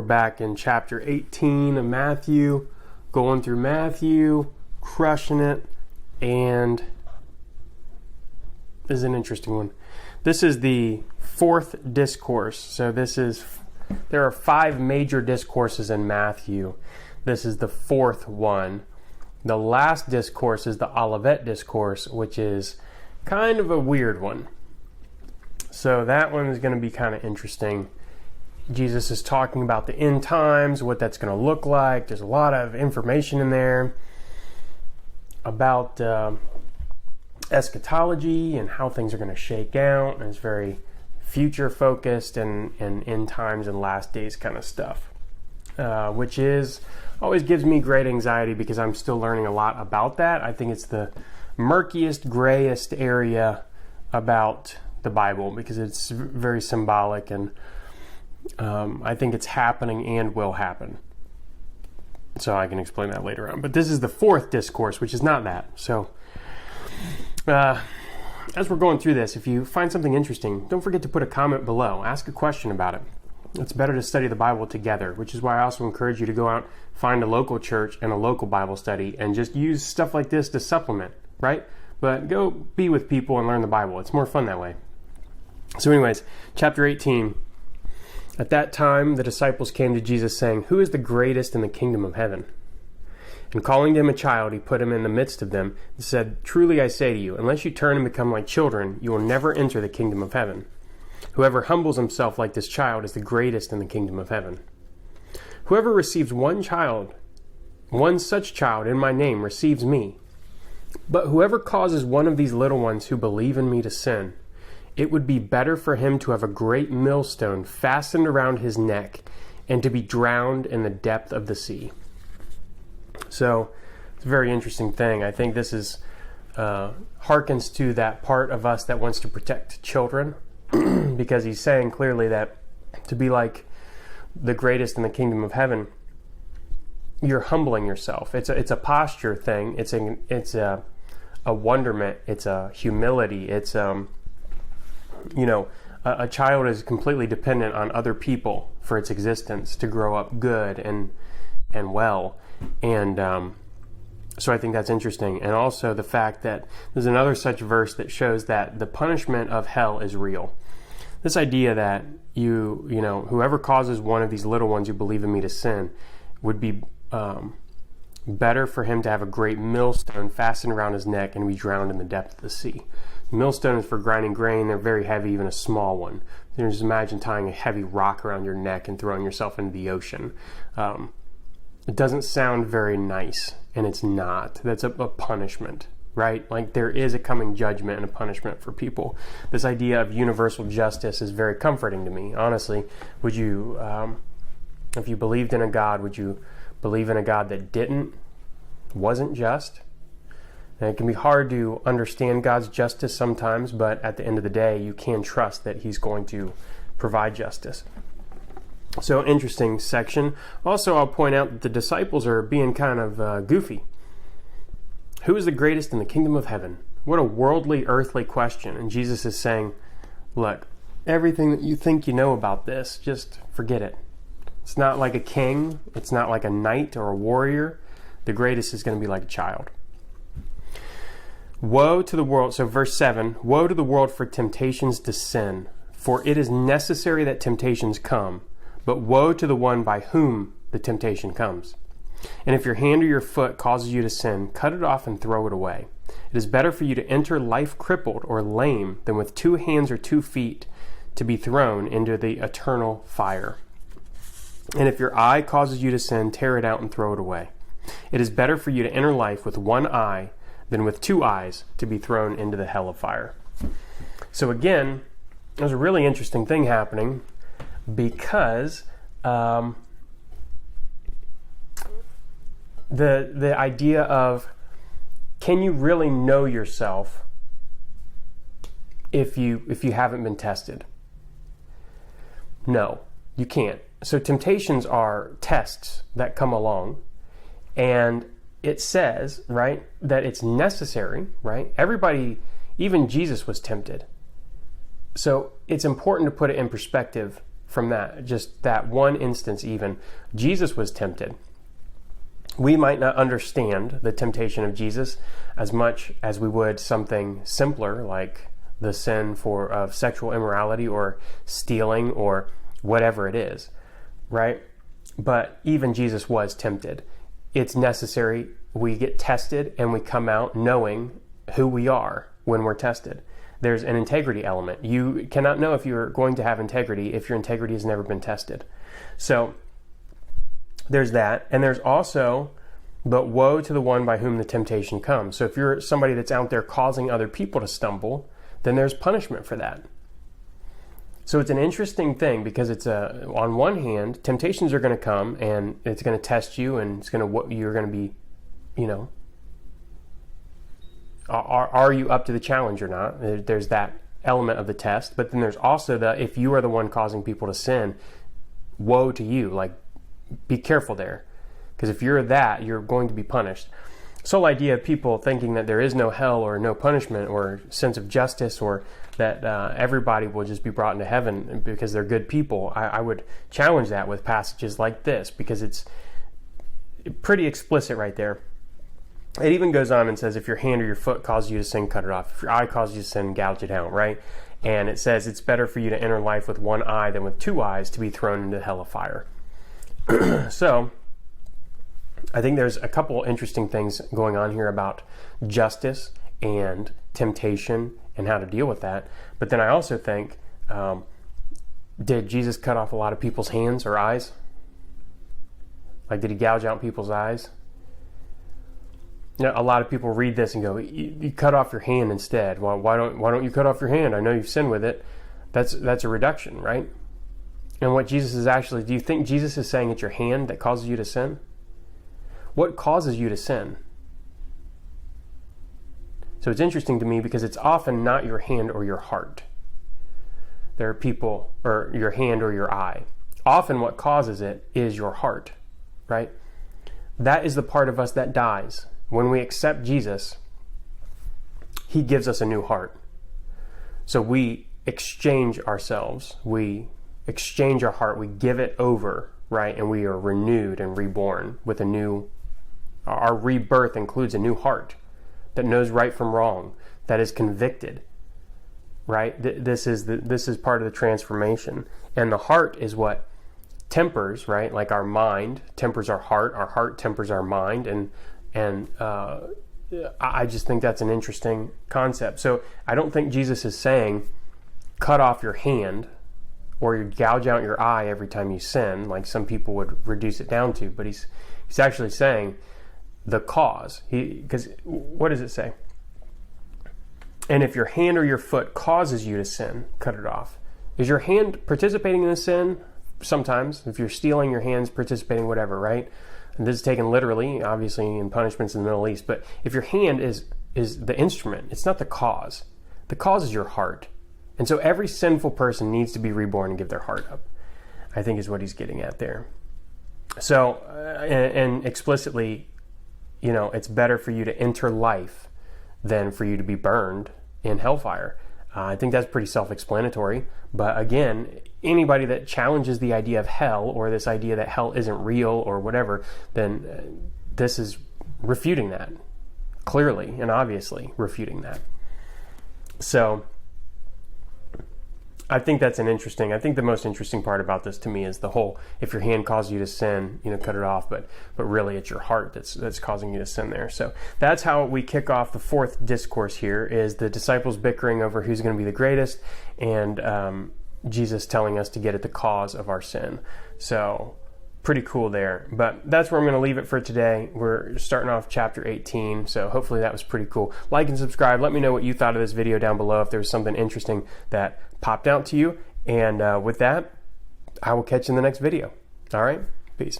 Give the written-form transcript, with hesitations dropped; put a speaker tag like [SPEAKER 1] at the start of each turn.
[SPEAKER 1] back in chapter 18 of Matthew, going through Matthew, crushing it, and this is an interesting one. This is the fourth discourse. So there are 5 major discourses in Matthew. This is the fourth one. The last discourse is the Olivet discourse, which is kind of a weird one. So that one is going to be kind of interesting. Jesus is talking about the end times, what that's going to look like. There's a lot of information in there about eschatology and how things are going to shake out. And it's very future focused and end times and last days kind of stuff, which is always gives me great anxiety because I'm still learning a lot about that. I think it's the murkiest, grayest area about the Bible because it's very symbolic, and I think it's happening and will happen. So I can explain that later on. But this is the fourth discourse, which is not that. So as we're going through this, if you find something interesting, don't forget to put a comment below. Ask a question about it. It's better to study the Bible together, which is why I also encourage you to go out, find a local church and a local Bible study, and just use stuff like this to supplement, right? But go be with people and learn the Bible. It's more fun that way. So anyways, chapter 18. At that time, the disciples came to Jesus saying, "Who is the greatest in the kingdom of heaven?" And calling to him a child, he put him in the midst of them and said, "Truly I say to you, unless you turn and become like children, you will never enter the kingdom of heaven. Whoever humbles himself like this child is the greatest in the kingdom of heaven. Whoever receives one such child in my name receives me. But whoever causes one of these little ones who believe in me to sin, it would be better for him to have a great millstone fastened around his neck and to be drowned in the depth of the sea." So it's a very interesting thing. I think this is harkens to that part of us that wants to protect children because he's saying clearly that to be like the greatest in the kingdom of heaven, you're humbling yourself. It's a posture thing. It's a wonderment. It's a humility. It's a child is completely dependent on other people for its existence to grow up good and well. And so I think that's interesting. And also the fact that there's another such verse that shows that the punishment of hell is real. This idea that whoever causes one of these little ones who believe in me to sin would be better for him to have a great millstone fastened around his neck and be drowned in the depth of the sea. Millstone is for grinding grain. They're very heavy, even a small one. Just imagine tying a heavy rock around your neck and throwing yourself into the ocean. It doesn't sound very nice, and it's not. That's a punishment, right? Like there is a coming judgment and a punishment for people. This idea of universal justice is very comforting to me. Honestly, would you, if you believed in a God, would you believe in a God that wasn't just? And it can be hard to understand God's justice sometimes, but at the end of the day, you can trust that he's going to provide justice. So interesting section. Also, I'll point out that the disciples are being kind of goofy. Who is the greatest in the kingdom of heaven? What a worldly, earthly question. And Jesus is saying, look, everything that you think you know about this, just forget it. It's not like a king. It's not like a knight or a warrior. The greatest is going to be like a child. Woe to the world. So verse 7, woe to the world for temptations to sin, for it is necessary that temptations come, but woe to the one by whom the temptation comes. And if your hand or your foot causes you to sin, cut it off and throw it away. It is better for you to enter life crippled or lame than with 2 hands or 2 feet to be thrown into the eternal fire. And if your eye causes you to sin, tear it out and throw it away. It is better for you to enter life with 1 eye than with 2 eyes to be thrown into the hell of fire. So again, there's a really interesting thing happening because the idea of, can you really know yourself if you haven't been tested? No, you can't. So temptations are tests that come along, and it says, right, that it's necessary, right? Everybody, even Jesus was tempted. So it's important to put it in perspective from that, just that one instance even. Jesus was tempted. We might not understand the temptation of Jesus as much as we would something simpler like the sin of sexual immorality or stealing or whatever it is, right? But even Jesus was tempted. It's necessary. We get tested and we come out knowing who we are when we're tested. There's an integrity element. You cannot know if you're going to have integrity if your integrity has never been tested. So there's that. And there's also, but woe to the one by whom the temptation comes. So if you're somebody that's out there causing other people to stumble, then there's punishment for that. So it's an interesting thing because it's on one hand, temptations are going to come and it's going to test you and you're going to be, are you up to the challenge or not? There's that element of the test, but then there's also if you are the one causing people to sin, woe to you. Like, be careful there, because if you're that, you're going to be punished. This whole idea of people thinking that there is no hell or no punishment or sense of justice or that everybody will just be brought into heaven because they're good people, I would challenge that with passages like this, because it's pretty explicit right there. It even goes on and says, if your hand or your foot causes you to sin, cut it off. If your eye causes you to sin, gouge it out, right? And it says it's better for you to enter life with one eye than with two eyes to be thrown into the hell of fire. So I think there's a couple interesting things going on here about justice and temptation and how to deal with that. But then I also think, did Jesus cut off a lot of people's hands or eyes? Like, did he gouge out people's eyes? A lot of people read this and go, you cut off your hand instead. Well, why don't you cut off your hand? I know you've sinned with it. That's a reduction, right? And what Jesus is actually, do you think Jesus is saying it's your hand that causes you to sin? What causes you to sin? So it's interesting to me because it's often not your hand or your heart. There are people, or your hand or your eye. Often what causes it is your heart, right? That is the part of us that dies. When we accept Jesus, he gives us a new heart. So we exchange ourselves. We exchange our heart. We give it over, right? And we are renewed and reborn with our rebirth includes a new heart that knows right from wrong, that is convicted, right? This is part of the transformation. And the heart is what tempers, right? Like our mind tempers our heart tempers our mind. And I just think that's an interesting concept. So I don't think Jesus is saying cut off your hand or you gouge out your eye every time you sin, like some people would reduce it down to, but he's actually saying the cause. Because what does it say? And if your hand or your foot causes you to sin, cut it off. Is your hand participating in the sin? Sometimes. If you're stealing, your hand's participating, whatever, right? And this is taken literally, obviously, in punishments in the Middle East. But if your hand is the instrument, it's not the cause. The cause is your heart. And so every sinful person needs to be reborn and give their heart up, I think is what he's getting at there. So, and explicitly, it's better for you to enter life than for you to be burned in hellfire. I think that's pretty self-explanatory. But again, anybody that challenges the idea of hell or this idea that hell isn't real or whatever, then this is refuting that. Clearly and obviously refuting that. So I think that's I think the most interesting part about this to me is the whole, if your hand causes you to sin, cut it off, but really it's your heart that's causing you to sin there. So that's how we kick off the fourth discourse here, is the disciples bickering over who's going to be the greatest, and Jesus telling us to get at the cause of our sin. So pretty cool there. But that's where I'm going to leave it for today. We're starting off chapter 18, so hopefully that was pretty cool. Like and subscribe. Let me know what you thought of this video down below, if there was something interesting that popped out to you. And with that, I will catch you in the next video. All right? Peace.